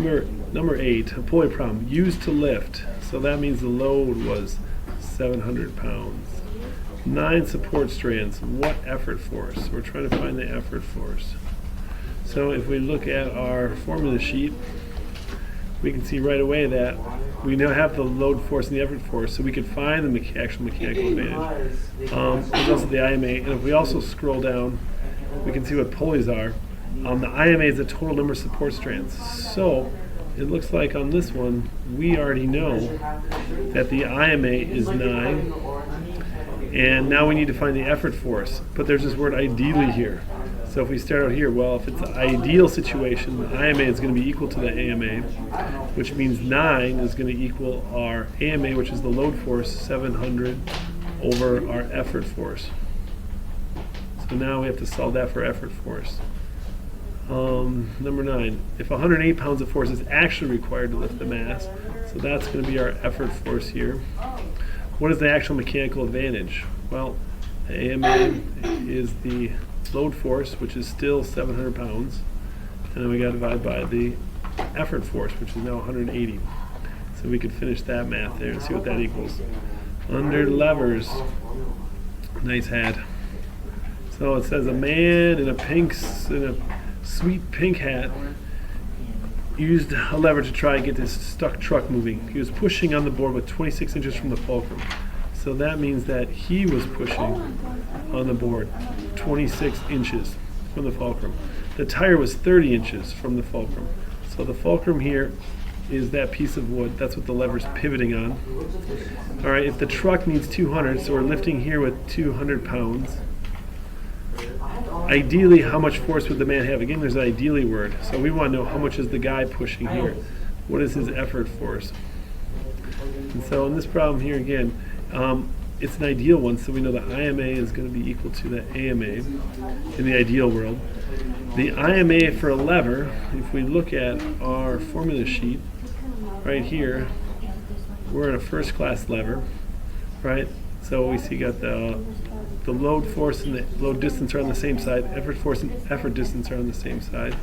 Number 8, a pulley problem, used to lift. So that means the load was 700 pounds. 9 support strands. What effort force? We're trying to find the effort force. So if we look at our formula sheet, we can see right away that we now have the load force and the effort force, so we could find the actual mechanical advantage. There's also the IMA, and if we also scroll down, we can see what pulleys are. The IMA is the total number of support strands. So it looks like on this one, we already know that the IMA is 9, and now we need to find the effort force. But there's this word ideally here. So if we start out here, well, if it's an ideal situation, the IMA is going to be equal to the AMA, which means 9 is going to equal our AMA, which is the load force, 700 over our effort force. So now we have to solve that for effort force. Number 9, if 108 pounds of force is actually required to lift the mass, so that's going to be our effort force here. What is the actual mechanical advantage? Well, the AMA is the load force, which is still 700 pounds, and then we got to divide by the effort force, which is now 180. So we could finish that math there and see what that equals. Under levers, nice hat. So it says a man in a sweet pink hat used a lever to try and get this stuck truck moving. He was pushing on the board with 26 inches from the fulcrum. So that means that he was pushing on the board 26 inches from the fulcrum. The tire was 30 inches from the fulcrum. So the fulcrum here is that piece of wood. That's what the lever's pivoting on. All right, if the truck needs 200, so we're lifting here with 200 pounds. Ideally, how much force would the man have? Again, there's an ideally word. So we want to know how much is the guy pushing here. What is his effort force? And so in this problem here again, it's an ideal one, so we know the IMA is going to be equal to the AMA in the ideal world. The IMA for a lever, if we look at our formula sheet right here, we're in a first class lever, right? So we see got the load force and the load distance are on the same side, effort force and effort distance are on the same side.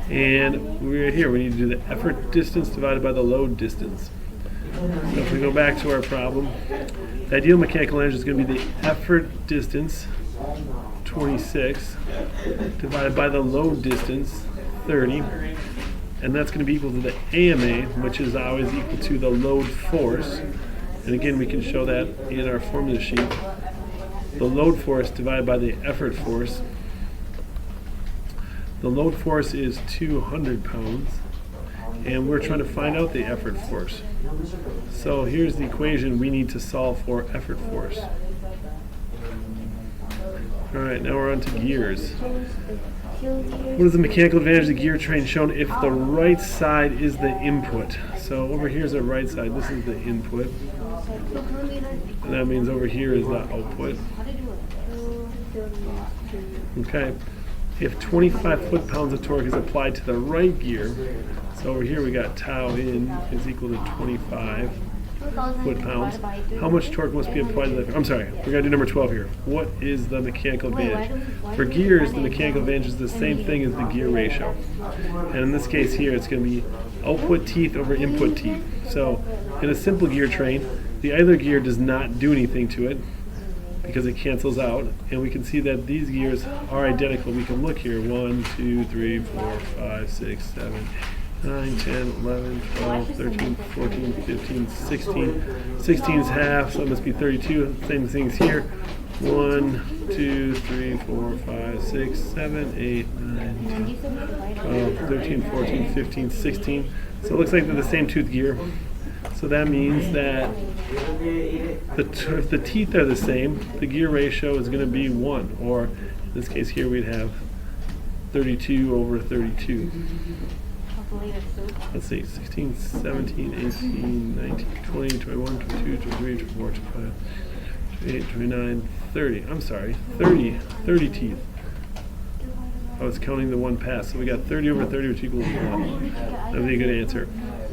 And we're here, we need to do the effort distance divided by the load distance. So if we go back to our problem, the ideal mechanical energy is going to be the effort distance, 26, divided by the load distance, 30, and that's going to be equal to the AMA, which is always equal to the load force. And again, we can show that in our formula sheet. The load force divided by the effort force. The load force is 200 pounds, and we're trying to find out the effort force. So here's the equation we need to solve for effort force. All right, now we're on to gears. What is the mechanical advantage of the gear train shown if the right side is the input? So over here is the right side, this is the input. And that means over here is the output. Okay, if 25 foot-pounds of torque is applied to the right gear, so over here we got tau in is equal to 25 foot-pounds. How much torque must be applied to the... I'm sorry, we got to do number 12 here. What is the mechanical advantage? For gears, the mechanical advantage is the same thing as the gear ratio. And in this case here, it's going to be output teeth over input teeth. So in a simple gear train, the idler gear does not do anything to it because it cancels out. And we can see that these gears are identical. We can look here. 1, 2, 3, 4, 5, 6, 7, 9, 10, 11, 12, 13, 14, 15, 16. 16 is half, so it must be 32. Same things here. 1, 2, 3, 4, 5, 6, 7, 8, 9, 10, 12, 13, 14, 15, 16. So it looks like they're the same tooth gear. So that means that if the teeth are the same, the gear ratio is going to be 1. Or in this case here, we'd have 32 over 32. Let's see, 16, 17, 18, 19, 20, 21, 22, 23, 24, 25, 28, 29, 30. I'm sorry, 30 teeth. I was counting the one pass. So we got 30 over 30, which equals 1. That would be a good answer.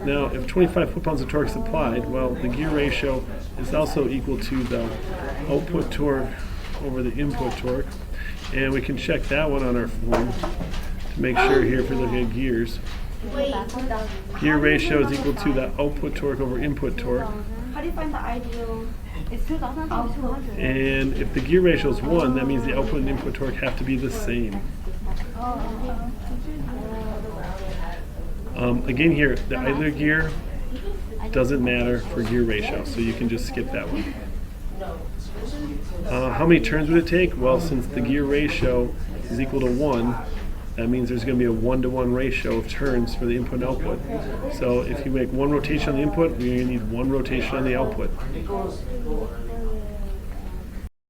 Now, if 25 foot-pounds of torque is applied, well, the gear ratio is also equal to the output torque over the input torque. And we can check that one on our form to make sure here if we're looking at gears. Gear ratio is equal to the output torque over input torque. How do you find the ideal output? And if the gear ratio is 1, that means the output and input torque have to be the same. Again here, the idler gear doesn't matter for gear ratio, so you can just skip that one. How many turns would it take? Well, since the gear ratio is equal to 1, that means there's going to be a 1-to-1 ratio of turns for the input and output. So if you make one rotation on the input, you're going to need one rotation on the output.